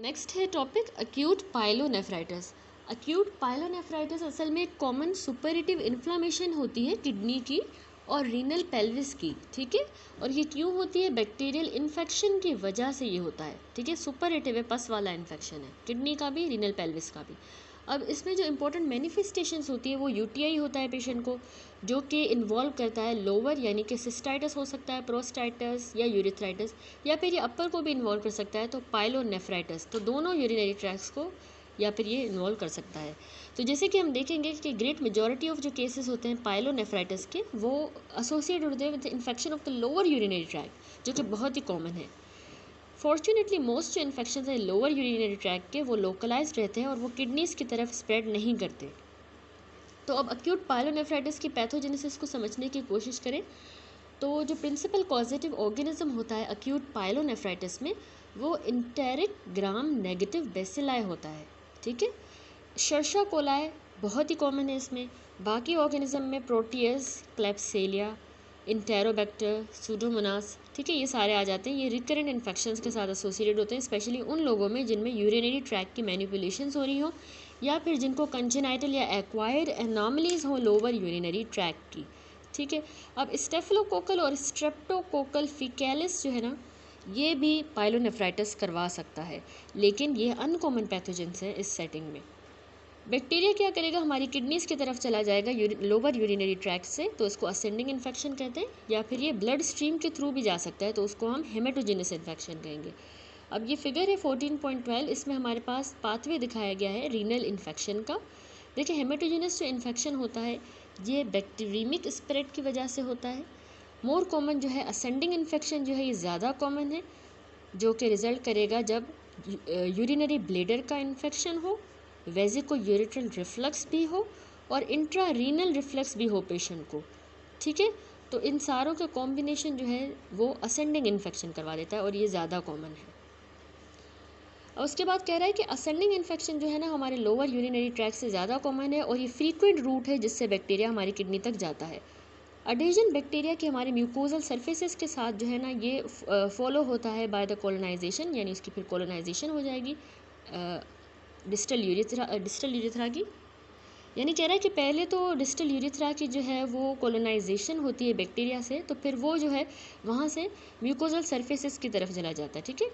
Next है topic acute pyelonephritis. Acute pyelonephritis असल में एक कॉमन सुपरेटिव इन्फ्लामेशन होती है किडनी की और रीनल पेल्विस की, ठीक है। और ये क्यों होती है? बैक्टीरियल इन्फेक्शन की वजह से ये होता है, ठीक है। सुपरेटिव है, पस वाला इन्फेक्शन है, किडनी का भी रीनल पेल्विस का भी। अब इसमें जो इंपॉर्टेंट मैनिफेस्टेशंस होती है वो यूटीआई होता है पेशेंट को, जो कि इन्वॉल्व करता है लोअर यानी कि सिस्टाइटिस हो सकता है, प्रोस्टाइटिस या यूरिथ्राइटिस, या फिर ये अपर को भी इन्वॉल्व कर सकता है तो पाइलोनेफ्राइटिस, तो दोनों यूरिनरी ट्रैक्ट्स को या फिर ये इन्वॉल्व कर सकता है। तो जैसे कि हम देखेंगे कि ग्रेट मेजॉरिटी ऑफ जो केसेस होते हैं पाइलोनेफ्राइटिस के वो एसोसिएटेड होते हैं with infection of the lower urinary tract, जो कि बहुत ही कॉमन है। फॉर्चुनेटली मोस्ट जो इन्फेक्शन है लोअर यूरिनरी ट्रैक्ट के वो लोकलाइज्ड रहते हैं और वो किडनीज की तरफ स्प्रेड नहीं करते। तो अब अक्यूट पाइलोनेफ्राइटिस की पैथोजेनेसिस को समझने की कोशिश करें तो जो प्रिंसिपल कॉजेटिव ऑर्गेनिज्म होता है अक्यूट पाइलोनेफ्राइटिस में वो इंटेरिक ग्राम नेगेटिव बेसिलाई होता है, ठीक है। शर्षा कोलाई बहुत ही कॉमन है इसमें। बाकी ऑर्गेनिज्म में प्रोटियस, क्लेप्सेलिया, इंटेरोबैक्टर, सूडोमोनास, ठीक है, ये सारे आ जाते हैं। ये रिकरेंट इन्फेक्शंस के साथ एसोसिएटेड होते हैं, स्पेशली उन लोगों में जिनमें यूरिनरी ट्रैक की मैनिपुलेशंस हो रही हो या फिर जिनको कंजेनाइटल या एक्वायर्ड एनॉमलीज हो लोअर यूरिनरी ट्रैक की, ठीक है। अब स्टेफिलोकोकल और स्ट्रेप्टोकोकल फिकैलिस जो है ना ये भी पाइलोनेफ्राइटिस करवा सकता है, लेकिन ये अनकॉमन पैथोजेंस हैं इस सेटिंग में। बैक्टीरिया क्या करेगा, हमारी किडनीज की तरफ चला जाएगा लोअर यूरिनरी ट्रैक्ट से, तो इसको असेंडिंग इन्फेक्शन कहते हैं, या फिर ये ब्लड स्ट्रीम के थ्रू भी जा सकता है तो उसको हम हेमेटोजेनस इन्फेक्शन कहेंगे। अब ये फिगर है 14.12, इसमें हमारे पास पाथवे दिखाया गया है रीनल इन्फेक्शन का। देखिए हेमेटोजेनस जो इन्फेक्शन होता है ये बैक्टीरियमिक स्प्रेड की वजह से होता है। मोर कॉमन जो है असेंडिंग इन्फेक्शन जो है ये ज़्यादा कॉमन है, जो कि रिजल्ट करेगा जब यूरिनरी ब्लेडर का इन्फेक्शन हो, वेजिको यूरिट्रल रिफ्लक्स भी हो और इंट्रा रीनल रिफ्लक्स भी हो पेशेंट को, ठीक है। तो इन सारों का कॉम्बिनेशन जो है वो असेंडिंग इन्फेक्शन करवा देता है और ये ज़्यादा कॉमन है। और उसके बाद कह रहा है कि असेंडिंग इन्फेक्शन जो है ना हमारे लोअर यूरिनरी ट्रैक से ज़्यादा कॉमन है और ये फ्रीक्वेंट रूट है जिससे बैक्टीरिया हमारी किडनी तक जाता है। अडेजन बैक्टीरिया के हमारे म्यूकोजल सरफेसेस के साथ जो है ना ये फॉलो होता है बाय द कोलोनाइजेशन, यानी इसकी फिर कोलोनाइजेशन हो जाएगी डिस्टल यूरिथ्रा की। यानी कह रहा है कि पहले तो डिस्टल यूरिथ्रा की जो है वो कोलोनाइजेशन होती है बैक्टीरिया से, तो फिर वो जो है वहाँ से म्यूकोजल सरफेसेस की तरफ चला जाता है, ठीक है।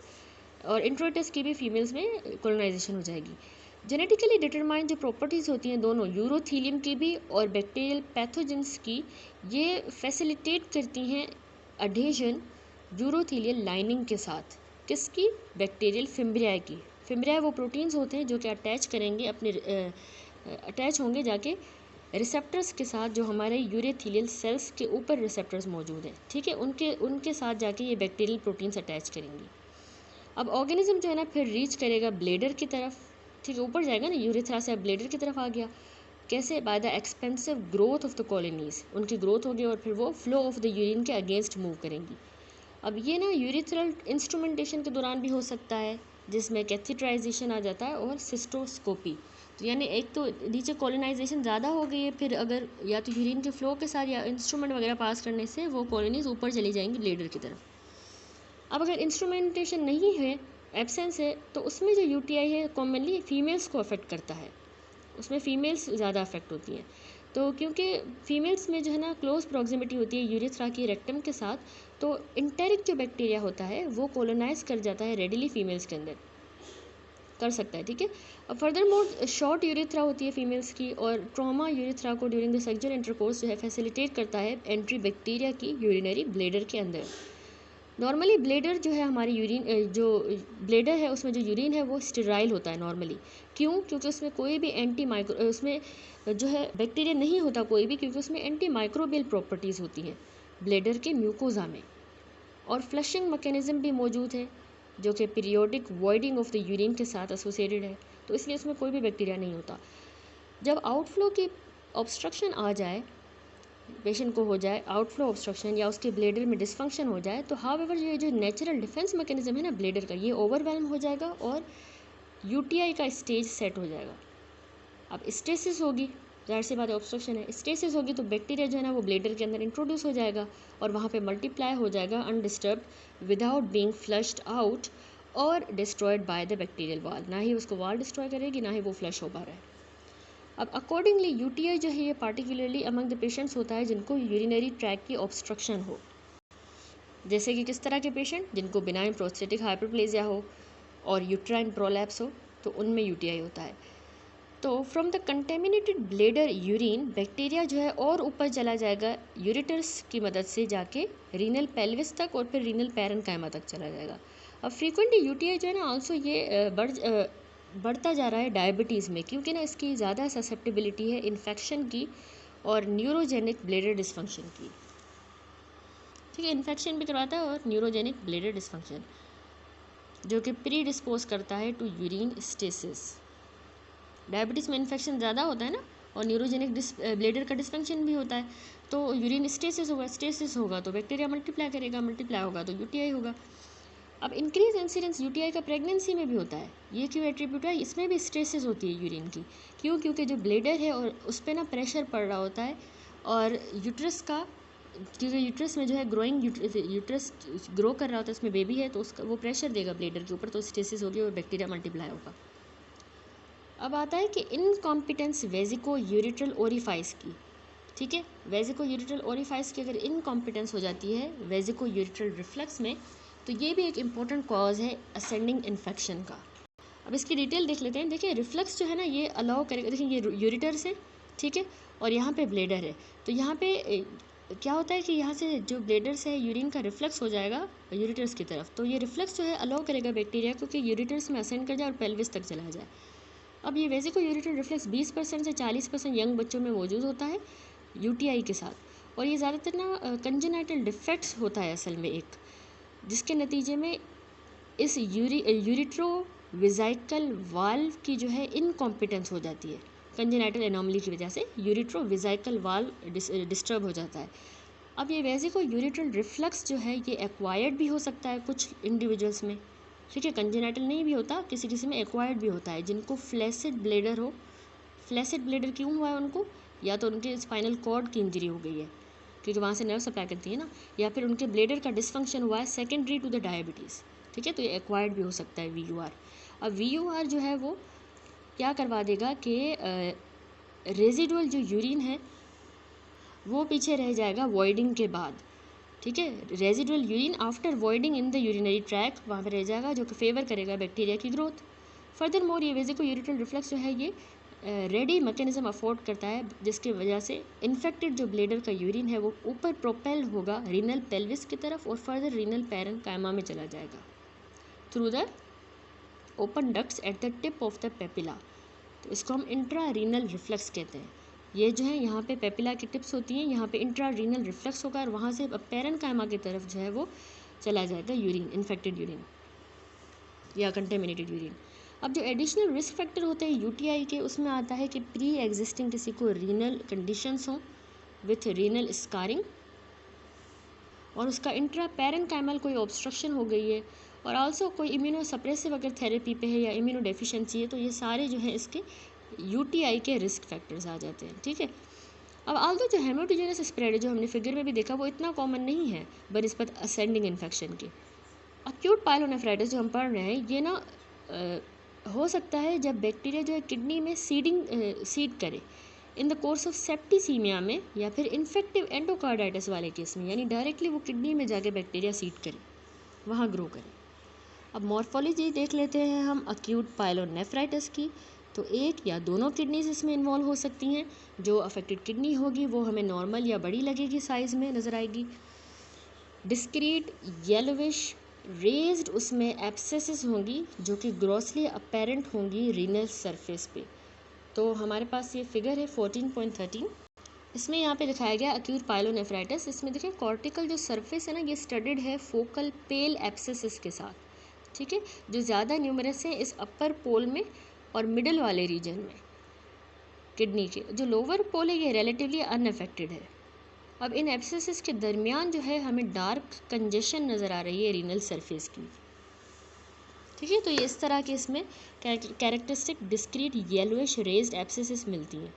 और इंट्रोइटस की भी फीमेल्स में कोलोनाइजेशन हो जाएगी। जेनेटिकली डिटरमाइंड जो प्रॉपर्टीज़ होती हैं दोनों यूरोथीलियम की भी और बैक्टीरियल पैथोजेंस की, ये फैसिलिटेट करती हैं अडेजन यूरोथीलियल लाइनिंग के साथ। किसकी? बैक्टीरियल फिम्ब्रिया की। फिम्ब्रिया वो प्रोटीन्स होते हैं जो कि अटैच करेंगे अपने अटैच होंगे जाके रिसेप्टर्स के साथ जो हमारे यूरोथीलियल सेल्स के ऊपर रिसेप्टर्स मौजूद हैं, ठीक है, उनके साथ जाके ये बैक्टीरियल प्रोटीन्स अटैच करेंगी। अब ऑर्गेनिज्म जो है ना फिर रीच करेगा ब्लेडर की तरफ, ठीक है, ऊपर जाएगा ना, यूरिथ्रा से अब ब्लेडर की तरफ आ गया। कैसे? By the expensive growth of the colonies, उनकी ग्रोथ होगी और फिर वो फ्लो ऑफ द यूरिन के अगेंस्ट मूव करेंगी। अब ये ना यूरिथ्रल इंस्ट्रूमेंटेशन के दौरान भी हो सकता है जिसमें कैथेटराइजेशन आ जाता है और सिस्टोस्कोपी। तो यानी एक तो नीचे कॉलोनाइजेशन ज़्यादा हो गई है, फिर अगर या तो यूरिन के फ्लो के साथ या इंस्ट्रूमेंट वगैरह पास करने से वो कॉलोनीज ऊपर चली जाएंगी ब्लेडर की तरफ। अब अगर इंस्ट्रूमेंटेशन नहीं है, एब्सेंस है, तो उसमें जो यूटीआई है कॉमनली फीमेल्स को अफेक्ट करता है, उसमें फीमेल्स ज़्यादा अफेक्ट होती हैं। तो क्योंकि फीमेल्स में जो है ना क्लोज प्रॉक्सिमिटी होती है यूरिथ्रा की रेक्टम के साथ, तो इंटेरिक जो बैक्टीरिया होता है वो कोलोनाइज कर जाता है रेडिली फीमेल्स के अंदर, कर सकता है, ठीक है। अब फर्दर मोर शॉर्ट यूरिथ्रा होती है फीमेल्स की और ट्रॉमा यूरिथ्रा को ड्यूरिंग द सेक्सुअल इंटरकोर्स जो है फैसिलिटेट करता है एंट्री बैक्टीरिया की यूरिनरी ब्लेडर के अंदर। नॉर्मली ब्लेडर जो है हमारी यूरिन जो ब्लेडर है उसमें जो यूरिन है वो स्टेराइल होता है नॉर्मली। क्यों? क्योंकि उसमें कोई भी उसमें जो है बैक्टीरिया नहीं होता कोई भी, क्योंकि उसमें एंटी माइक्रोबियल प्रॉपर्टीज़ होती हैं ब्लेडर के म्यूकोजा में। और फ्लशिंग मैकेनिज्म भी मौजूद है जो कि periodic voiding of the urine के साथ एसोसिएटेड है, तो इसलिए उसमें कोई भी बैक्टीरिया नहीं होता। जब आउटफ्लो की ऑब्स्ट्रक्शन आ जाए, पेशेंट को हो जाए आउटफ्लो ऑब्स्ट्रक्शन या उसके ब्लेडर में डिसफंक्शन हो जाए, तो हाउएवर ये जो नेचुरल डिफेंस मैकेनिज्म है ना ब्लेडर का, ये ओवरवेल्म हो जाएगा और यूटीआई का स्टेज सेट हो जाएगा। अब स्टेसिस होगी, जाहिर सी बात है ऑब्स्ट्रक्शन है, स्टेसिस होगी तो बैक्टीरिया जो है ना वो ब्लेडर के अंदर इंट्रोड्यूस हो जाएगा और वहाँ पे मल्टीप्लाई हो जाएगा undisturbed without being flushed out और destroyed by the bacterial wall, ना ही उसको वॉल डिस्ट्रॉय करेगी, ना ही वो फ्लश हो पा रहा है। अब अकॉर्डिंगली यूटीआई जो है ये पार्टिकुलरली अमंग द पेशेंट्स होता है जिनको यूरिनरी ट्रैक की ऑब्स्ट्रक्शन हो, जैसे कि किस तरह के पेशेंट, जिनको बिनाइन प्रोस्टेटिक हाइपरप्लेजिया हो और यूट्राइन प्रोलैप्स हो, तो उनमें यूटीआई होता है। तो from the contaminated bladder urine bacteria जो है और ऊपर चला जाएगा यूरेटर्स की मदद से जाके रीनल पेल्विस तक और फिर रीनल पैरेन्काइमा तक चला जाएगा। अब फ्रीक्वेंटली यूटीआई जो है ना ऑल्सो ये बढ़ता जा रहा है डायबिटीज़ में, क्योंकि ना इसकी ज़्यादा ससेप्टिबिलिटी है इन्फेक्शन की और न्यूरोजेनिक ब्लेडर डिसफंक्शन की। ठीक है, इन्फेक्शन भी करवाता है और न्यूरोजेनिक ब्लेडर डिसफंक्शन जो कि प्री डिस्पोज करता है टू यूरिन स्टेसिस। डायबिटीज़ में इन्फेक्शन ज़्यादा होता है ना, और न्यूरोजेनिक ब्लेडर का डिसफंक्शन भी होता है, तो यूरिन स्टेसिस होगा तो बैक्टीरिया मल्टीप्लाई करेगा, मल्टीप्लाई होगा तो यूटीआई होगा। अब इंक्रीज इंसिडेंस यूटीआई का प्रेगनेंसी में भी होता है। ये क्यों एट्रीब्यूट है, इसमें भी स्ट्रेसेस होती है यूरिन की। क्यों? क्योंकि जो ब्लेडर है और उस पर ना प्रेशर पड़ रहा होता है, और यूट्रस का, क्योंकि यूट्रस में जो है यूट्रस ग्रो कर रहा होता है, उसमें बेबी है, तो उसका वो प्रेशर देगा ब्लेडर के ऊपर, तो स्टेसिस होगी और बैक्टीरिया मल्टीप्लाई होगा। अब आता है कि इनकॉम्पिटेंस वेजिको यूरिट्रल ओरिफाइस की। ठीक है, वेजिको यूरिट्रल ओरिफाइस की अगर इनकॉम्पिटेंस हो जाती है वेजिको यूरिट्रल रिफ्लक्स में, तो ये भी एक इम्पॉर्टेंट कॉज है असेंडिंग इन्फेक्शन का। अब इसकी डिटेल देख लेते हैं। देखिए रिफ्लक्स जो है ना ये अलाउ करेगा, देखिए ये यूरिटर्स है, ठीक है, और यहाँ पे ब्लेडर है, तो यहाँ पे क्या होता है कि यहाँ से जो ब्लेडर्स है यूरिन का रिफ्लक्स हो जाएगा यूरिटर्स की तरफ, तो ये रिफ्लक्स जो है अलाउ करेगा बैक्टीरिया को कि यूरिटर्स में असेंड कर जाए और पेल्विस तक चला जाए। अब ये वेजिको यूरिट्रल रिफ्लक्स 20% से 40% यंग बच्चों में मौजूद होता है यूटीआई के साथ, और ये ज़्यादातर ना कंजेनाइटल डिफेक्ट्स होता है असल में एक, जिसके नतीजे में इस यूरिट्रोविजाइकल वाल्व की जो है इनकॉम्पिटेंस हो जाती है। कंजेनाइटल एनोमली की वजह से यूरिट्रोविजाइकल वाल्व डिस्टर्ब हो जाता है। अब ये वेजिको यूरिट्रल रिफ्लक्स जो है ये एक्वायर्ड भी हो सकता है कुछ इंडिविजुअल्स में, ठीक है, कंजेनाइटल नहीं भी होता, किसी किसी में एक्वायर्ड भी होता है। जिनको फ्लैसिड ब्लेडर हो, फ्लैसिड ब्लेडर क्यों हुआ है उनको, या तो उनके स्पाइनल कॉर्ड की इंजरी हो गई है क्योंकि वहाँ से नर्व सप्लाई करती है ना, या फिर उनके ब्लेडर का डिसफंक्शन हुआ है सेकेंडरी टू द डायबिटीज़, ठीक है, तो ये एक्वायर्ड भी हो सकता है VUR। अब VUR जो है वो क्या करवा देगा कि रेजिडुअल जो यूरिन है वो पीछे रह जाएगा वॉइडिंग के बाद, ठीक है, residual urine after voiding in the urinary track वहाँ पर रह जाएगा, जो कि फेवर करेगा बैक्टीरिया की ग्रोथ। फर्दर मोर ये वेजिको यूरिट्रल रिफ्लक्स जो है ये रेडी मैकेनिज्म अफोर्ड करता है, जिसकी वजह से इन्फेक्टेड जो ब्लेडर का यूरिन है वो ऊपर प्रोपेल होगा रीनल पेल्विस की तरफ और फर्दर रीनल पैरेन्काइमा में चला जाएगा through the open ducts at the tip of the papilla. तो इसको हम इंट्रा रीनल रिफ्लक्स कहते हैं। ये जो है यहाँ पे पेपिला की टिप्स होती हैं, यहाँ पे इंट्रा रीनल रिफ्लक्स होगा और वहाँ से पैरेन्काइमा की तरफ जो है वो चला जाएगा यूरिन, इन्फेक्टेड यूरिन या कंटेमिनेटेड यूरिन। अब जो एडिशनल रिस्क फैक्टर होते हैं यूटीआई के, उसमें आता है कि प्री एग्जिस्टिंग किसी को रीनल कंडीशंस हों विथ रीनल स्कारिंग, और उसका इंट्रा पैरेन्काइमल कोई ऑब्स्ट्रक्शन हो गई है, और आल्सो कोई इम्यूनो सप्रेसिव अगर थेरेपी पे है या इम्यूनो डेफिशिएंसी है, तो ये सारे जो है इसके यूटीआई के रिस्क फैक्टर्स आ जाते हैं, ठीक है। अब आल्सो जो हेमाटोजेनस स्प्रेड है जो हमने फिगर में भी देखा वो इतना कॉमन नहीं है बनिस्बत असेंडिंग इन्फेक्शन के। अक्यूट पायलोनेफ्राइटिस जो हम पढ़ रहे हैं ये ना हो सकता है जब बैक्टीरिया जो है किडनी में सीड करे इन द कोर्स ऑफ सेप्टिसीमिया में, या फिर इन्फेक्टिव एंडोकार्डाइटिस वाले केस में, यानी डायरेक्टली वो किडनी में जाके बैक्टीरिया सीड करे, वहाँ ग्रो करे। अब मॉर्फोलॉजी देख लेते हैं हम अक्यूट पायलोनेफ्राइटिस की, तो एक या दोनों किडनीज इसमें इन्वॉल्व हो सकती हैं। जो अफेक्टेड किडनी होगी वो हमें नॉर्मल या बड़ी लगेगी, साइज़ में नज़र आएगी, डिस्क्रीट येलोविश रेज्ड उसमें एब्सेसिस होंगी जो कि ग्रॉसली अपेरेंट होंगी रीनल सरफेस पे। तो हमारे पास ये फिगर है 14.13, इसमें यहाँ पे दिखाया गया अक्यूट पायलोनेफ्राइटिस। इसमें देखिए कॉर्टिकल जो सरफेस है ना ये स्टडेड है फोकल पेल एब्सेसिस के साथ, ठीक है, जो ज़्यादा न्यूमरस है इस अपर पोल में और मिडल वाले रीजन में किडनी के। जो लोअर पोल है ये रिलेटिवली अनअफेक्टेड है। अब इन एब्सेसिस के दरमियान जो है हमें डार्क कंजेशन नज़र आ रही है रीनल सरफेस की, ठीक है, तो ये इस तरह के इसमें characteristic discrete yellowish raised abscesses मिलती हैं।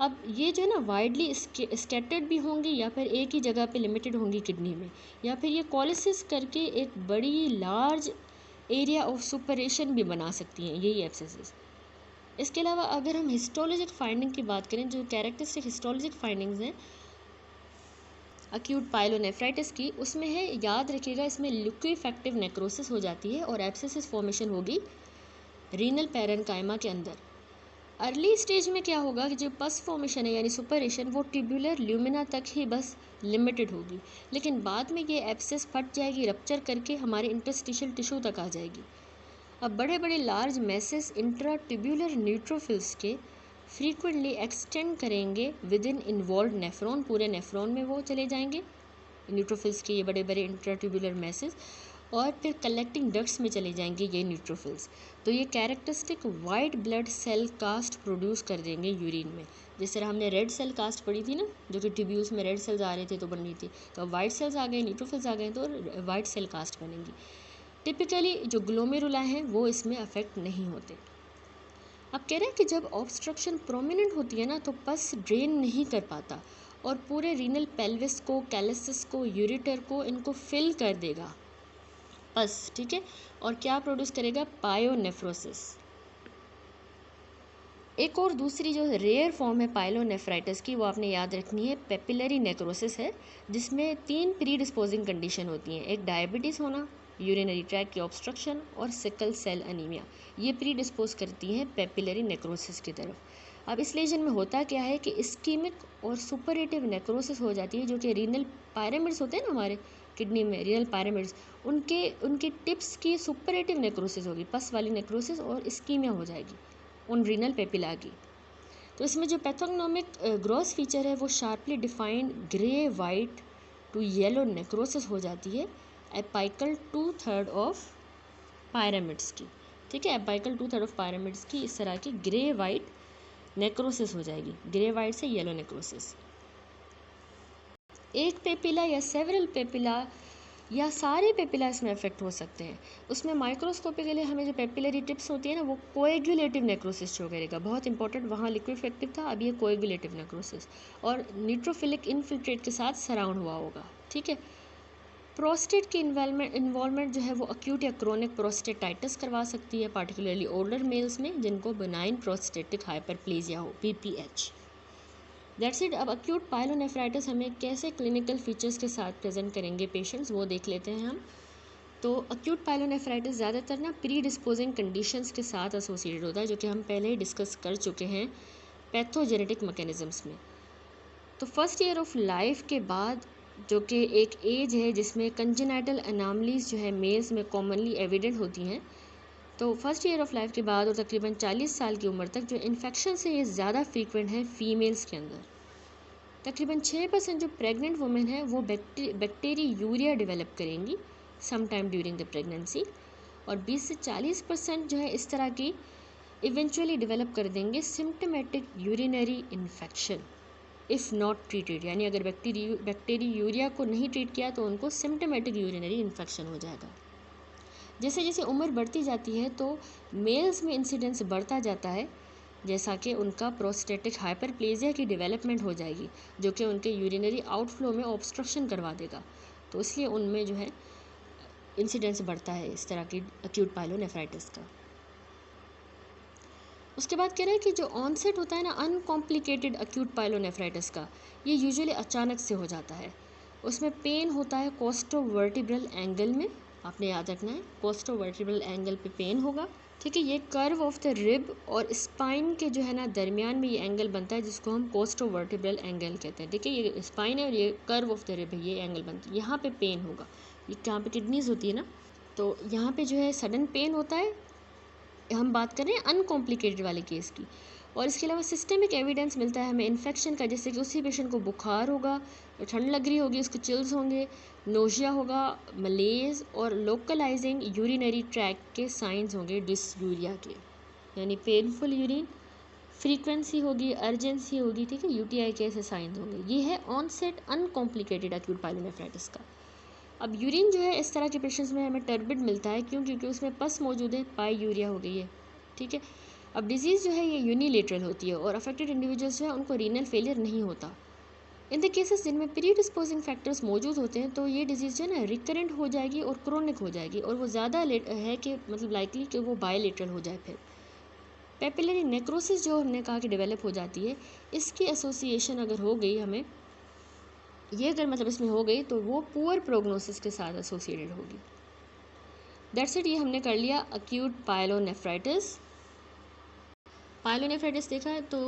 अब ये जो है ना वाइडली स्कैटर्ड भी होंगी या फिर एक ही जगह पे लिमिटेड होंगी किडनी में, या फिर ये कॉलिसिस करके एक बड़ी लार्ज एरिया ऑफ सुपरेशन भी बना सकती हैं यही एब्सेसिस। इसके अलावा अगर हम हिस्टोलॉजिक फाइंडिंग की बात करें, जो कैरेक्टरिस्टिक हिस्टोलॉजिक फाइंडिंग्स हैं अक्यूट पाइलोनेफ्राइटिस की, उसमें है, याद रखिएगा, इसमें लिक्विफेक्टिव नेक्रोसिस हो जाती है और एब्सेसिस फॉर्मेशन होगी रीनल पैरेन्काइमा के अंदर। अर्ली स्टेज में क्या होगा कि जो पस फॉर्मेशन है यानी सुपरेशन वो ट्यूबुलर ल्यूमिना तक ही बस लिमिटेड होगी, लेकिन बाद में ये एब्सेस फट जाएगी, रप्चर करके हमारे इंटरस्टिशियल टिश्यू तक आ जाएगी। अब बड़े बड़े large masses intra tubular neutrophils के फ्रीक्वेंटली एक्सटेंड करेंगे विद इन इन्वॉल्व नेफ्रॉन, पूरे नेफ्रॉन में वो चले जाएंगे न्यूट्रोफिल्स के ये बड़े बड़े इंट्रा ट्यूबुलर मैसेस, और फिर कलेक्टिंग डक्ट्स में चले जाएंगे ये न्यूट्रोफिल्स। तो ये characteristic white blood cell cast produce कर देंगे यूरिन में। जिस तरह हमने रेड सेल कास्ट पढ़ी थी ना, जो कि ट्यूब्यूल्स में रेड सेल्स आ रहे थे तो बन रही थी, तो वाइट सेल्स आ गए, न्यूट्रोफिल्स आ गए, तो वाइट सेल कास्ट बनेंगी। टिपिकली जो ग्लोमेरुला हैं वो इसमें अफेक्ट नहीं होते। अब कह रहे हैं कि जब ऑब्स्ट्रक्शन प्रोमिनेंट होती है ना तो पस ड्रेन नहीं कर पाता और पूरे रीनल पेल्विस को, कैलेसिस को, यूरेटर को, इनको फिल कर देगा पस, ठीक है, और क्या प्रोड्यूस करेगा, पायोनेफ्रोसिस। एक और दूसरी जो रेयर फॉर्म है पाइलोनेफ्राइटिस की, वो आपने याद रखनी है, पेपिलरी नेक्रोसिस है, जिसमें 3 प्री डिस्पोजिंग कंडीशन होती हैं, एक डायबिटीज़ होना, यूरिनरी ट्रैक की ऑब्स्ट्रक्शन और सिकल सेल अनीमिया, ये प्री डिस्पोज करती हैं पेपिलरी नेक्रोसिस की तरफ। अब इस लेजन में होता क्या है कि इस्कीमिक और सुपरेटिव नेक्रोसिस हो जाती है, जो कि रीनल पायरामिड्स होते हैं ना हमारे किडनी में, रीनल पायरामिड्स, उनके टिप्स की सुपरेटिव नेक्रोसिस होगी, पस वाली नेक्रोसिस, और इस्कीमिया हो जाएगी उन रीनल पेपिला की। तो इसमें जो पैथोग्नोमिक ग्रॉस फीचर है वो sharply defined grey white to yellow necrosis हो जाती है एपाइकल 2/3 ऑफ पायरामिड्स की, ठीक है, एपाइकल 2/3 ऑफ पायरामिड्स की इस तरह की ग्रे वाइट नेक्रोसिस हो जाएगी, ग्रे वाइट से येलो नेक्रोसिस। एक पेपिला या सेवरल पेपिला या सारे पेपिला इसमें अफेक्ट हो सकते हैं। उसमें माइक्रोस्कोपिकली हमें जो पेपिलरी टिप्स होती है ना, वो कोएगुलेटिव नेक्रोसिस शो करेगा, बहुत इंपॉर्टेंट, वहाँ लिक्विफेक्टिव था, अब ये कोएगुलेटिव नेक्रोसिस, और न्यूट्रोफिलिक इन्फिल्ट्रेट के साथ सराउंड हुआ होगा, ठीक है। प्रोस्टेट की इन्वॉल्वमेंट जो है वो अक्यूट या क्रोनिक प्रोस्टेटाइटिस करवा सकती है, पार्टिकुलरली ओल्डर मेल्स में जिनको बेनाइन प्रोस्टेटिक हाइपरप्लेजिया हो, PPH। That's it. अब अक्यूट पाइलोनेफ्राइटिस हमें कैसे क्लिनिकल फीचर्स के साथ प्रेजेंट करेंगे पेशेंट्स, वो देख लेते हैं हम। तो अक्यूट पाइलोनेफ्राइटिस ज़्यादातर ना प्री डिस्पोजिंग कंडीशंस के साथ एसोसिएटेड होता है, जो कि हम पहले ही डिस्कस कर चुके हैं पैथोजेनेटिक मैकेनिज्म्स में। तो फर्स्ट ईयर ऑफ लाइफ के बाद, जो कि एक एज है जिसमें कंजेनाइटल अनामलीज जो है मेल्स में कॉमनली एविडेंट होती हैं, तो फर्स्ट ईयर ऑफ लाइफ के बाद और तकरीबन 40 साल की उम्र तक जो इन्फेक्शन है ये ज़्यादा फ्रीक्वेंट है फीमेल्स के अंदर। तकरीबन 6% जो प्रेग्नेंट वुमेन है वो बैक्टीरियूरिया डेवलप करेंगी some time during the pregnancy, और 20 से 40% जो है इस तरह की इवेंचुअली डेवलप कर देंगे symptomatic urinary infection if not treated, यानी अगर बैक्टीरियूरिया को नहीं ट्रीट किया तो उनको सिम्टमेटिक यूरिनरी इन्फेक्शन हो जाएगा। जैसे जैसे उम्र बढ़ती जाती है तो मेल्स में इंसिडेंस बढ़ता जाता है, जैसा कि उनका प्रोस्टेटिक हाइपरप्लेजिया की डेवलपमेंट हो जाएगी, जो कि उनके यूरिनरी आउटफ्लो में ऑब्स्ट्रक्शन करवा देगा, तो इसलिए उनमें जो है इंसिडेंस बढ़ता है इस तरह की अक्यूट पाइलोनेफ्राइटिस का। उसके बाद कह रहे हैं कि जो ऑनसेट होता है ना अनकॉम्प्लिकेटेड अक्यूट पाइलोनेफ्राइटिस का, ये यूजुअली अचानक से हो जाता है। उसमें पेन होता है कोस्टोवर्टिब्रल एंगल में, आपने याद रखना है, कोस्टोवर्टिब्रल एंगल पे पेन होगा, ठीक है। ये कर्व ऑफ द रिब और स्पाइन के जो है ना दरमियान में ये एंगल बनता है, जिसको हम कोस्टोवर्टिब्रल एंगल कहते हैं। देखिए ये स्पाइन है और ये कर्व ऑफ द रिब है, ये एंगल बनता है, यहाँ पे पेन होगा, ये यहाँ पे किडनीज होती है ना, तो यहाँ पे जो है सडन पेन होता है। हम बात कर रहे हैं अनकॉम्प्लिकेटेड वाले केस की। और इसके अलावा सिस्टमिक एविडेंस मिलता है हमें इन्फेक्शन का, जैसे कि उसी पेशेंट को बुखार होगा, ठंड लग रही होगी, उसको चिल्स होंगे, नोशिया होगा, मलेज, और लोकलाइजिंग यूरिनरी ट्रैक के साइंस होंगे डिसयूरिया के, यानी पेनफुल यूरिन, फ्रीक्वेंसी होगी, अर्जेंसी होगी, ठीक है, UTI के ऐसे साइंस होंगे। ये है ऑनसेट अनकॉम्प्लिकेटेड अक्यूट पाइलोनेफ्राइटिस का। अब यूरिन जो है इस तरह के पेशेंट्स में हमें टर्बिड मिलता है, क्यों, क्योंकि उसमें पस मौजूद है, पाईयूरिया हो गई है, ठीक है। अब डिजीज़ जो है ये यूनिलेटरल होती है और अफेक्टेड इंडिविजुअल्स जो है उनको रीनल फेलियर नहीं होता, इन द केसेस जिनमें प्री डिस्पोजिंग फैक्टर्स मौजूद होते हैं तो ये डिजीज़ जो है ना रिकरेंट हो जाएगी और क्रोनिक हो जाएगी, और वो ज़्यादा है कि मतलब लाइकली कि वो बायलेटरल हो जाए। फिर पेपिलरी नेक्रोसिस जो हमने कहा कि डेवलप हो जाती है, इसकी एसोसिएशन अगर हो गई हमें, ये अगर मतलब इसमें हो गई तो वो पुअर प्रोग्नोसिस के साथ एसोसिएटेड होगी। दैट्स इट, ये हमने कर लिया अक्यूट पायलोनेफ्राइटिस। पायलोनेफ्राइटिस देखा है तो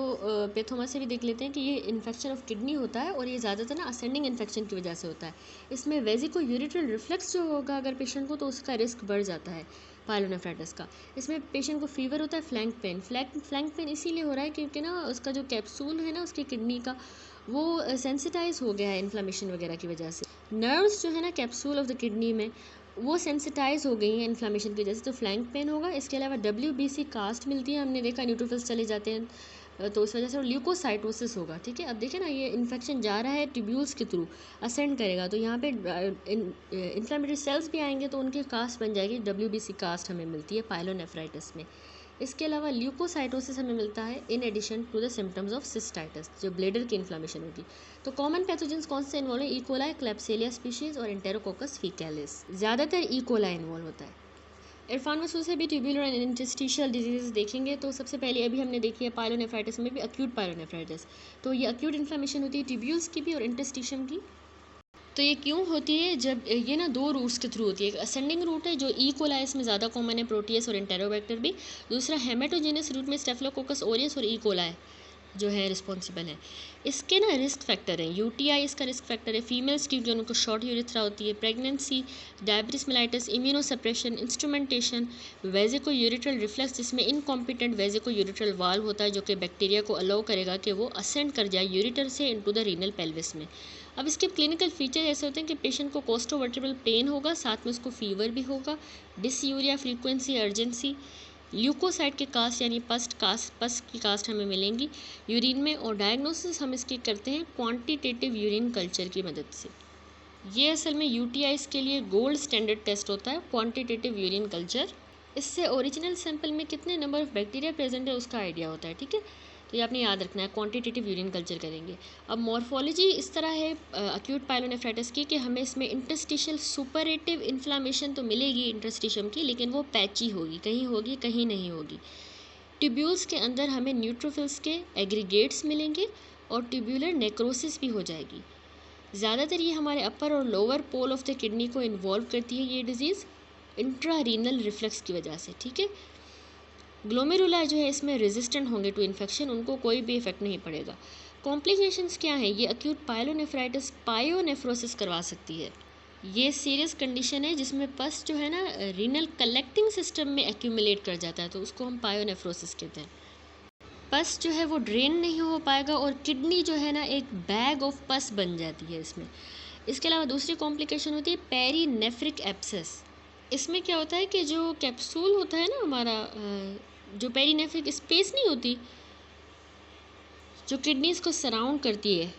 पेथोमा से भी देख लेते हैं कि ये इन्फेक्शन ऑफ किडनी होता है, और ये ज़्यादातर ना असेंडिंग इन्फेक्शन की वजह से होता है। इसमें वेजिको यूरिट्रल रिफ्लेक्स जो होगा अगर पेशेंट को, तो उसका रिस्क बढ़ जाता है पायलोनेफ्राइटिस का। इसमें पेशेंट को फीवर होता है, फ्लैंक पेन इसीलिए हो रहा है क्योंकि ना उसका जो कैप्सूल है ना उसकी किडनी का, वो सेंसिटाइज हो गया है इन्फ्लामेशन वगैरह की वजह से। नर्व्स जो है ना कैप्सूल ऑफ द किडनी में, वो सेंसिटाइज हो गई हैं इन्फ्लामेशन की वजह से, तो फ्लैंक पेन होगा। इसके अलावा WBC कास्ट मिलती है, हमने देखा न्यूट्रोफिल्स चले जाते हैं तो उस वजह से, और ल्यूकोसाइटोसिस होगा। ठीक है, अब देखिए ना ये इन्फेक्शन जा रहा है ट्यूब्यूल्स के थ्रू, असेंड करेगा तो यहाँ पे इन्फ्लामेटरी सेल्स भी आएंगे तो उनकी कास्ट बन जाएगी, WBC कास्ट हमें मिलती है पायलोनेफ्राइटिस में। इसके अलावा ल्यूकोसाइटोसिस हमें मिलता है in addition to the symptoms of cystitis, जो ब्लेडर की इन्फ्लामेशन होगी। तो कॉमन पैथोजेंस कौन से इन्वॉल्व है? इकोलाई, क्लेप्सिलिया स्पीशीज और एंटेरोकोकस फीकैलिस। ज़्यादातर इकोलाई इन्वॉल्व होता है। इरफान मसूद से भी ट्यूब्यूलर एंड इंटरस्टिशियल डिजीज देखेंगे तो सबसे पहले अभी हमने देखी है पायलोनेफ्राइटिस में भी अक्यूट पायलोनेफ्राइटिस। तो ये अक्यूट इन्फ्लामेशन होती है ट्यूब्यूल्स की भी और इंटरस्टिशियम की। तो ये क्यों होती है? जब ये ना दो रूट्स के थ्रू होती है। एक असेंडिंग रूट है जो ई कोलाई में ज़्यादा कॉमन है, प्रोटियस और एंटेरोबैक्टर भी। दूसरा हेमेटोजेनस रूट में स्टेफिलोकोकस ओरियस और ई कोलाई जो है रिस्पॉन्सिबल है। इसके ना रिस्क फैक्टर हैं, यूटीआई इसका रिस्क फैक्टर है, फीमेल्स क्योंकि उनको शॉर्ट यूरिथ्रा होती है, pregnancy, diabetes mellitus, immunosuppression, instrumentation, vesico ureteral reflux जिसमें इनकॉम्पिटेंट वेजिको यूरिट्रल वाल्व होता है जो कि बैक्टीरिया को अलाउ करेगा कि वो असेंड कर जाए यूरिटर से इनटू द रीनल पेल्विस में। अब इसके क्लिनिकल फीचर ऐसे होते हैं कि पेशेंट को कोस्टोवर्टेब्रल पेन होगा, साथ में उसको फीवर भी होगा, डिसयूरिया, फ्रीक्वेंसी, अर्जेंसी, ल्यूकोसाइट के कास्ट यानी पस की कास्ट हमें मिलेंगी यूरिन में, और डायग्नोसिस हम इसकी करते हैं क्वांटिटेटिव यूरिन कल्चर की मदद से। ये असल में यूटीआईज के लिए गोल्ड स्टैंडर्ड टेस्ट होता है, क्वांटिटेटिव यूरिन कल्चर। इससे ओरिजिनल सैंपल में कितने नंबर ऑफ बैक्टीरिया प्रेजेंट है उसका आइडिया होता है। ठीक है, तो ये आपने याद रखना है, क्वांटिटेटिव यूरिन कल्चर करेंगे। अब मॉर्फोलॉजी इस तरह है अक्यूट पायलोनेफ्राइटिस की कि हमें इसमें इंटरस्टिशियल सुपरेटिव इन्फ्लामेशन तो मिलेगी इंटरस्टिशियम की, लेकिन वो पैची होगी, कहीं नहीं होगी। ट्यूब्यूल्स के अंदर हमें न्यूट्रोफिल्स के एग्रीगेट्स मिलेंगे और ट्यूब्यूलर नेक्रोसिस भी हो जाएगी। ज़्यादातर ये हमारे अपर और lower pole of the kidney को इन्वॉल्व करती है ये डिज़ीज़, इंट्रारीनल रिफ्लेक्स की वजह से। ठीक है, ग्लोमेरुला जो है इसमें रेजिस्टेंट होंगे टू इन्फेक्शन, उनको कोई भी इफेक्ट नहीं पड़ेगा। कॉम्प्लिकेशंस क्या हैं? ये अक्यूट पायलोनेफ्राइटिस पायोनेफ्रोसिस करवा सकती है। ये सीरियस कंडीशन है जिसमें पस जो है ना रीनल कलेक्टिंग सिस्टम में एक्यूमुलेट कर जाता है, तो उसको हम पायोनेफ्रोसिस कहते हैं। पस जो है वो ड्रेन नहीं हो पाएगा और किडनी जो है ना एक बैग ऑफ पस बन जाती है इसमें। इसके अलावा दूसरी कॉम्प्लिकेशन होती है पेरीनेफ्रिक एब्सेस। इसमें क्या होता है कि जो कैप्सूल होता है ना हमारा, जो पेरीनेफ्रिक स्पेस नहीं होती जो किडनीज को सराउंड करती है,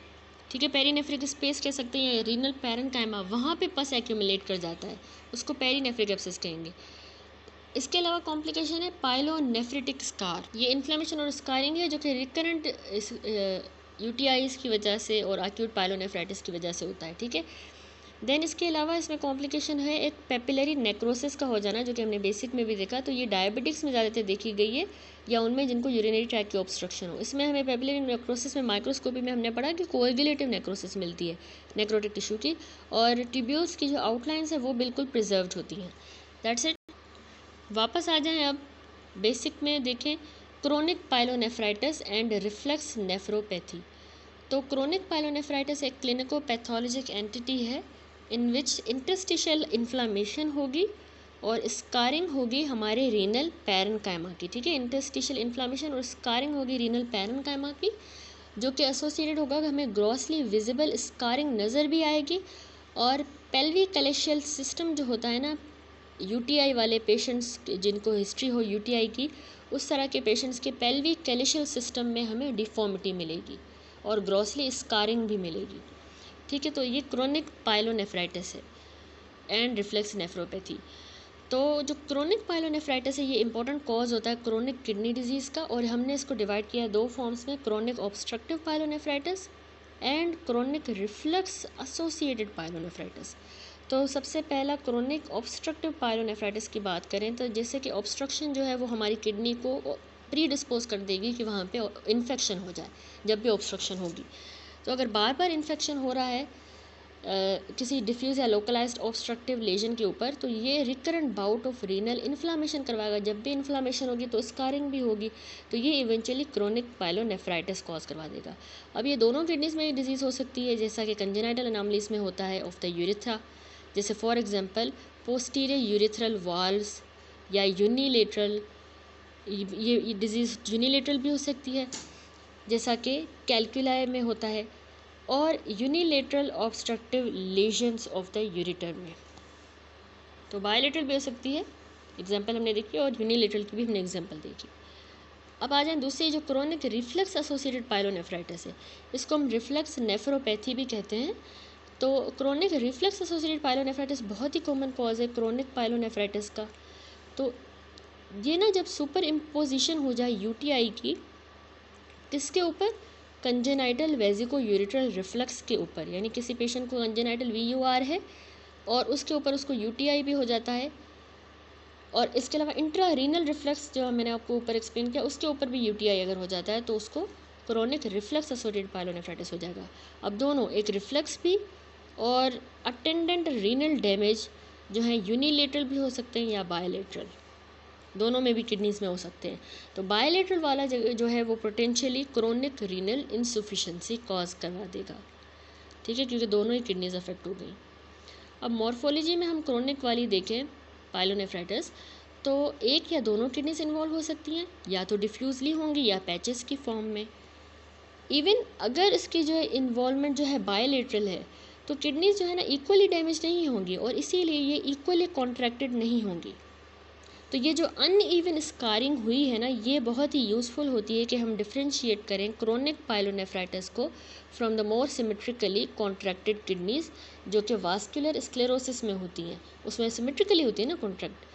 ठीक है, पेरीनेफ्रिक स्पेस कह सकते हैं, रीनल पैरेन्काइमा, वहाँ पे पस एक्यूमुलेट कर जाता है, उसको पेरीनेफ्रिक एब्सेस कहेंगे। इसके अलावा कॉम्प्लिकेशन है पायलोनेफ्रिटिक स्कार। ये इन्फ्लेमेशन और स्कारिंग है जो कि रिकरेंट यूटीआईज की वजह से और अक्यूट पायलोनेफ्राइटिस की वजह से होता है। ठीक है, देन इसके अलावा इसमें कॉम्प्लिकेशन है एक पेपिलरी नेक्रोसिस का हो जाना, जो कि हमने बेसिक में भी देखा। तो ये डायबिटिक्स में ज़्यादातर देखी गई है या उनमें जिनको यूरिनरी ट्रैक की ऑब्स्ट्रक्शन हो। इसमें हमें पेपिलरी नेक्रोसिस में माइक्रोस्कोपी में हमने पढ़ा कि कोएगुलेटिव नेक्रोसिस मिलती है नेक्रोटिक टिश्यू की, और ट्यूब्यूल्स की जो आउटलाइंस है वो बिल्कुल प्रिजर्व्ड होती हैं। That's it. वापस आ जाएं अब बेसिक में देखें chronic pyelonephritis and reflex nephropathy. तो क्रोनिक पायलोनेफ्राइटिस एक क्लिनिकोपैथोलॉजिक एंटिटी है इन विच इंटरस्टिशियल इन्फ्लामेशन होगी और स्कारिंग होगी हमारे रीनल पैरेन्काइमा की। ठीक है, इंटरस्टिशियल इन्फ्लामेशन और स्कारिंग होगी रीनल पैरेन्काइमा की, जो कि एसोसिएटेड होगा, हमें ग्रॉसली विजिबल स्कारिंग नज़र भी आएगी। और पेल्विक कैलेशियल सिस्टम जो होता है ना, यूटीआई वाले पेशेंट्स जिनको हिस्ट्री हो यूटीआई की, उस तरह के पेशेंट्स के पेल्विक कैलेशियल सिस्टम में हमें डिफॉर्मिटी मिलेगी और ग्रॉसली स्कारिंग भी मिलेगी। ठीक है, तो ये क्रोनिक पायलोनेफ्राइटिस है एंड रिफ्लेक्स नेफ्रोपैथी। तो जो क्रोनिक पायलोनेफ्राइटिस है ये इंपॉर्टेंट कॉज होता है क्रोनिक किडनी डिजीज़ का, और हमने इसको डिवाइड किया है दो फॉर्म्स में, chronic obstructive pyelonephritis and chronic reflux associated pyelonephritis. तो सबसे पहला क्रोनिक ऑब्स्ट्रक्टिव पायलोनेफ्राइटिस की बात करें तो जैसे कि ऑब्स्ट्रक्शन जो है वो हमारी किडनी को प्री डिस्पोज कर देगी कि वहाँ पे इन्फेक्शन हो जाए जब भी ऑब्स्ट्रक्शन होगी। तो अगर बार बार इन्फेक्शन हो रहा है किसी डिफ्यूज़ या लोकलाइज्ड ऑब्स्ट्रक्टिव लेजन के ऊपर, तो ये recurrent bout of renal inflammation करवाएगा। जब भी इन्फ्लामेशन होगी तो स्कारिंग भी होगी, तो ये इवेंचुअली क्रोनिक पायलोनेफ्राइटिस कॉज करवा देगा। अब ये दोनों किडनीज में डिजीज़ हो सकती है, जैसा कि कंजेनाइटल अनॉमलीज में होता है ऑफ द यूरिथ्रा, जैसे for example posterior urethral valves या यूनिलेटरल, ये डिजीज़ यूनिलेटरल भी हो सकती है जैसा कि कैलकुलाई में होता है, और unilateral obstructive lesions of the ureter में। तो बायोलेटरल भी हो सकती है, एग्जांपल हमने देखी, और यूनिलेटरल की भी हमने एग्जांपल देखी। अब आ जाए दूसरी जो क्रोनिक रिफ्लक्स एसोसिएटेड पायलोनेफ्राइटिस है, इसको हम रिफ्लक्स नेफ्रोपैथी भी कहते हैं। तो क्रोनिक रिफ्लक्स एसोसिएटेड पायलोनेफ्राइटिस बहुत ही कॉमन कॉज है क्रोनिक पायलोनेफ्राइटिस का। तो ये ना जब सुपर इम्पोजिशन हो जाए यूटीआई की, किसके ऊपर? कंजेनाइटल वेजिको यूरिट्रल रिफ्लक्स के ऊपर, यानी किसी पेशेंट को कंजेनाइटल VUR है और उसके ऊपर उसको UTI भी हो जाता है, और इसके अलावा इंट्रा रीनल रिफ्लक्स जो मैंने आपको ऊपर एक्सप्लेन किया उसके ऊपर भी UTI अगर हो जाता है तो उसको क्रोनिक रिफ्लक्स एसोसिएटेड पायलोनेफ्राइटिस हो जाएगा। अब दोनों, एक रिफ्लक्स भी और अटेंडेंट रीनल डैमेज जो है यूनिलेटरल भी हो सकते हैं या बायोलेटरल, दोनों में भी किडनीज में हो सकते हैं। तो बायोलेटरल वाला जो है वो potentially chronic renal insufficiency cause करवा देगा, ठीक है, क्योंकि दोनों ही किडनीज अफेक्ट हो गई। अब मॉर्फोलॉजी में हम क्रोनिक वाली देखें पायलोनेफ्राइटिस, तो एक या दोनों किडनीज इन्वॉल्व हो सकती हैं, या तो डिफ्यूजली होंगी या पैचेस की फॉर्म में। इवन अगर इसकी जो है इन्वॉल्वमेंट जो है बायोलेटरल है तो किडनीज जो है ना इक्वली डैमेज नहीं होंगी और इसीलिए ये इक्वली कॉन्ट्रैक्टेड नहीं होंगी। तो ये जो अनइवन स्कारिंग हुई है ना, ये बहुत ही यूज़फुल होती है कि हम डिफ्रेंशिएट करें क्रोनिक पायलोनेफ्राइटिस को from the more symmetrically contracted kidneys जो कि वास्कुलर स्क्लेरोसिस में होती हैं, उसमें सिमेट्रिकली होती है ना कॉन्ट्रैक्ट,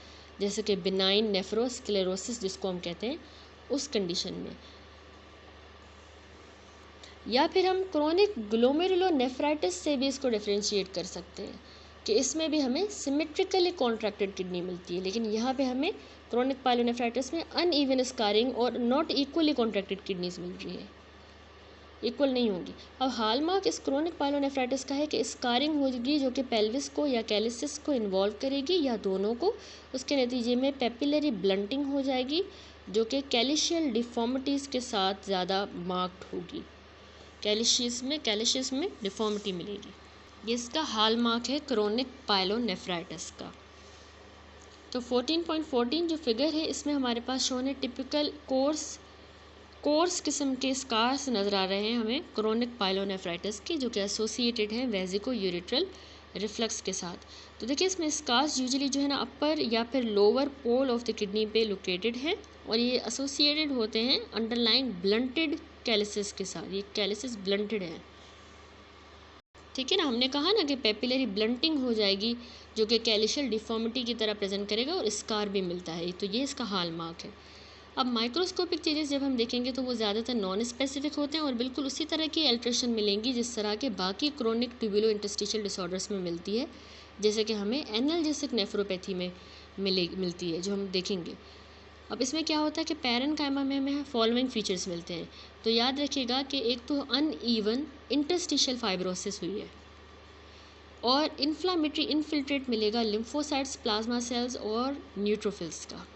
जैसे कि बिनाइन नेफ्रोस्क्लेरोसिस जिसको हम कहते हैं, उस कंडीशन में। या फिर हम क्रोनिक ग्लोमेरुलोनेफ्राइटिस से भी इसको डिफ्रेंशिएट कर सकते हैं कि इसमें भी हमें सिमेट्रिकली कॉन्ट्रैक्टेड किडनी मिलती है, लेकिन यहाँ पे हमें क्रोनिक पायलोनेफ्राइटिस में अनइवन स्कारिंग और नॉट इक्वली कॉन्ट्रैक्टेड किडनीज मिल रही है, इक्वल नहीं होगी। अब हॉलमार्क इस क्रोनिक पायलोनेफ्राइटिस का है कि स्कारिंग होगी जो कि पेल्विस को या कैलिसिस को इन्वॉल्व करेगी या दोनों को, उसके नतीजे में पेपिलरी ब्लंटिंग हो जाएगी जो कि कैलिशियल डिफॉर्मिटीज़ के साथ ज़्यादा मार्क्ड होगी, कैलिशियस में डिफॉर्मिटी मिलेगी। ये इसका हॉलमार्क है क्रोनिक पायलोनेफ्राइटिस का। तो 14.14 जो फिगर है इसमें हमारे पास शोन है टिपिकल कोर्स किस्म के स्कार्स नज़र आ रहे हैं हमें क्रोनिक पायलोनेफ्राइटिस के, जो कि एसोसिएटेड हैं वेजिको यूरिट्रल रिफ्लक्स के साथ। तो देखिए इसमें स्कार्स यूजुअली जो है ना अपर या फिर lower pole of the kidney पे लोकेटेड हैं और ये एसोसिएटेड होते हैं अंडरलाइंग ब्लंटेड कैलिसिस के साथ। ये कैलिसिस ब्लंटेड है, ठीक है ना। हमने कहा ना कि पेपिलरी ब्लंटिंग हो जाएगी जो कि कैलिशियल डिफॉर्मिटी की तरह प्रेजेंट करेगा और स्कार भी मिलता है, तो ये इसका हॉलमार्क है। अब माइक्रोस्कोपिक चीज़ें जब हम देखेंगे तो वो ज़्यादातर नॉन स्पेसिफिक होते हैं और बिल्कुल उसी तरह की अल्ट्रेशन मिलेंगी जिस तरह के बाकी क्रोनिक ट्यूबुलो इंटरस्टिशियल डिसऑर्डर्स में मिलती है, जैसे कि हमें एनाल्जेसिक नेफ्रोपैथी में मिलती है जो हम देखेंगे। अब इसमें क्या होता है कि पैरेन्काइमा में हमें फॉलोइंग फीचर्स मिलते हैं। तो याद रखिएगा कि एक तो अनइवन इंटरस्टिशियल फाइब्रोसिस हुई है और इन्फ्लामेटरी इनफिल्ट्रेट मिलेगा लिम्फोसाइट्स, प्लाज्मा सेल्स और न्यूट्रोफिल्स का।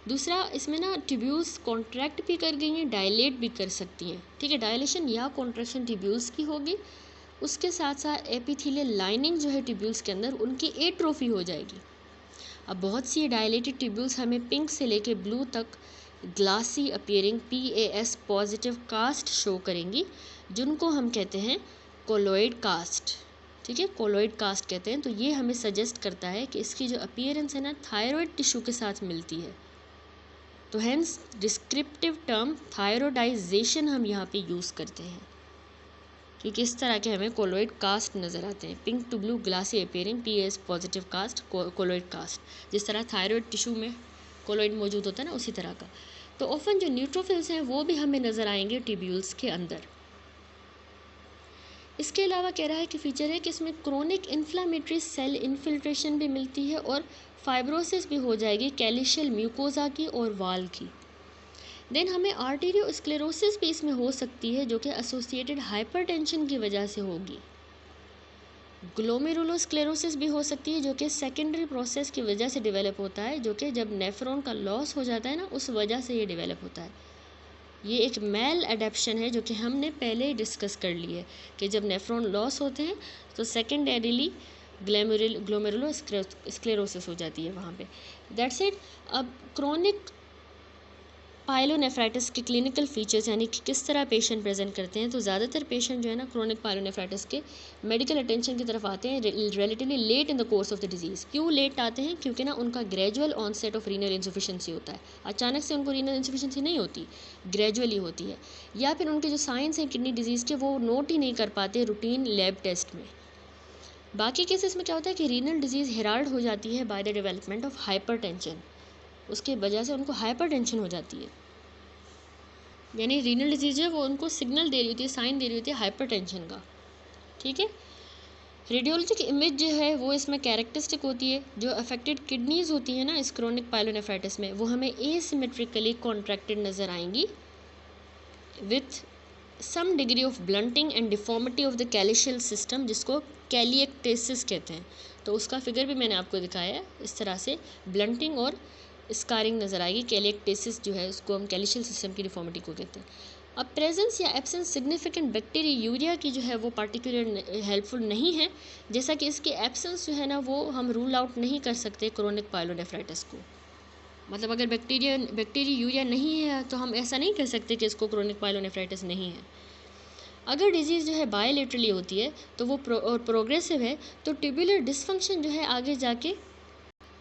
दूसरा, इसमें ना ट्यूब्यूल्स कॉन्ट्रैक्ट भी कर गई हैं, डायलेट भी कर सकती हैं, ठीक है। डायलेशन या कॉन्ट्रैक्शन ट्यूब्यूल्स की होगी, उसके साथ साथ एपिथेलियल लाइनिंग जो है ट्यूब्यूल्स के अंदर उनकी एट्रोफी हो जाएगी। अब बहुत सी डायलेटेड ट्यूब्यूल्स हमें पिंक से लेके ब्लू तक glassy appearing PAS positive cast show करेंगी, जिनको हम कहते हैं कोलोइड कास्ट, ठीक है, कोलोइड कास्ट कहते हैं। तो ये हमें सजेस्ट करता है कि इसकी जो अपीयरेंस है ना थायरॉयड टिश्यू के साथ मिलती है, तो हेंस डिस्क्रिप्टिव टर्म थायरोडाइजेशन हम यहाँ पे यूज़ करते हैं, क्योंकि इस तरह के हमें कोलोइड कास्ट नज़र आते हैं, pink to blue glassy appearing PAS positive cast colloid cast, जिस तरह थायरॉयड टिश्यू में कोलोइड मौजूद होता है ना उसी तरह का। तो ऑफन जो न्यूट्रोफिल्स हैं वो भी हमें नज़र आएंगे ट्यूब्यूल्स के अंदर। इसके अलावा कह रहा है कि फीचर है कि इसमें क्रोनिक इन्फ्लामेटरी सेल इन्फिल्ट्रेशन भी मिलती है और फाइब्रोसिस भी हो जाएगी कैल्शियल म्यूकोजा की और वाल की। देन हमें आर्टेरियोस्क्लेरोसिस भी इसमें हो सकती है जो कि एसोसिएटेड हाइपरटेंशन की वजह से होगी। ग्लोमेरुलोस्क्लेरोसिस भी हो सकती है जो कि सेकेंडरी प्रोसेस की वजह से डेवलप होता है, जो कि जब नेफ्रॉन का लॉस हो जाता है ना, उस वजह से ये डेवलप होता है। ये एक मेल एडेप्शन है जो कि हमने पहले ही डिस्कस कर ली है कि जब नेफ्रॉन लॉस होते हैं तो सेकेंडरीली ग्लोमेरुलोस्क्लेरोसिस हो जाती है वहाँ पे। That's it. अब क्रोनिक पायलोनेफ्राइटिस के क्लिनिकल फीचर्स यानी कि किस तरह पेशेंट प्रेजेंट करते हैं, तो ज़्यादातर पेशेंट जो है ना क्रोनिक पायलोनेफ्राइटिस के मेडिकल अटेंशन की तरफ आते हैं relatively late in the course of the disease. क्यों लेट आते हैं? क्योंकि ना उनका gradual onset of renal insufficiency होता है। अचानक से उनको रीनल इंसफिशिएंसी नहीं होती, ग्रेजुअली होती है, या फिर उनके जो साइंस हैं किडनी डिजीज़ के वो नोट ही नहीं कर पाते रूटीन लैब टेस्ट में। बाकी केसेस में क्या होता है कि रीनल डिजीज़ हेराल्ड हो जाती है by the development of hypertension, उसके वजह से उनको हाइपरटेंशन हो जाती है, यानी रीनल डिजीज है वो उनको सिग्नल दे रही होती है, साइन दे रही होती है हाइपरटेंशन का। ठीक है। रेडियोलॉजिक इमेज जो है वो इसमें कैरेक्टरिस्टिक होती है। जो अफेक्टेड किडनीज होती है ना इस क्रोनिक पायलोनेफ्राइटिस में, वो हमें एसिमेट्रिकली कॉन्ट्रैक्टेड नज़र आएंगी with some degree of blunting and deformity of the calyceal system, जिसको कैलिएक्टेसिस कहते हैं। तो उसका फिगर भी मैंने आपको दिखाया है। इस तरह से ब्लंटिंग और स्कारिंग नज़र आएगी। कैलिएक्टेसिस जो है उसको हम कैल्शियल सिस्टम की डिफॉर्मिटी को कहते हैं। अब प्रेजेंस या एब्सेंस सिग्निफिकेंट बैक्टीरियूरिया की जो है वो पार्टिकुलर हेल्पफुल नहीं है, जैसा कि इसकी एब्सेंस जो है ना वो हम रूल आउट नहीं कर सकते क्रोनिक पायलोनेफ्राइटिस को। मतलब अगर बैक्टीरियूरिया नहीं है तो हम ऐसा नहीं कह सकते कि इसको क्रोनिक पायलोनेफ्राइटिस नहीं है। अगर डिजीज़ जो है बायोलेटरली होती है तो वो प्रोग्रेसिव है, तो ट्यूबुलर डिसफंक्शन जो है आगे जाके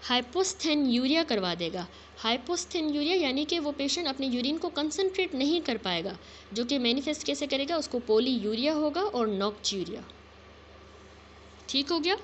हाइपोस्थेन्यूरिया करवा देगा। हाइपोस्थेन्यूरिया यानी कि वो पेशेंट अपने यूरिन को कंसंट्रेट नहीं कर पाएगा, जो कि मैनिफेस्ट कैसे करेगा, उसको पोलीयूरिया होगा और नॉक्च्यूरिया। ठीक हो गया।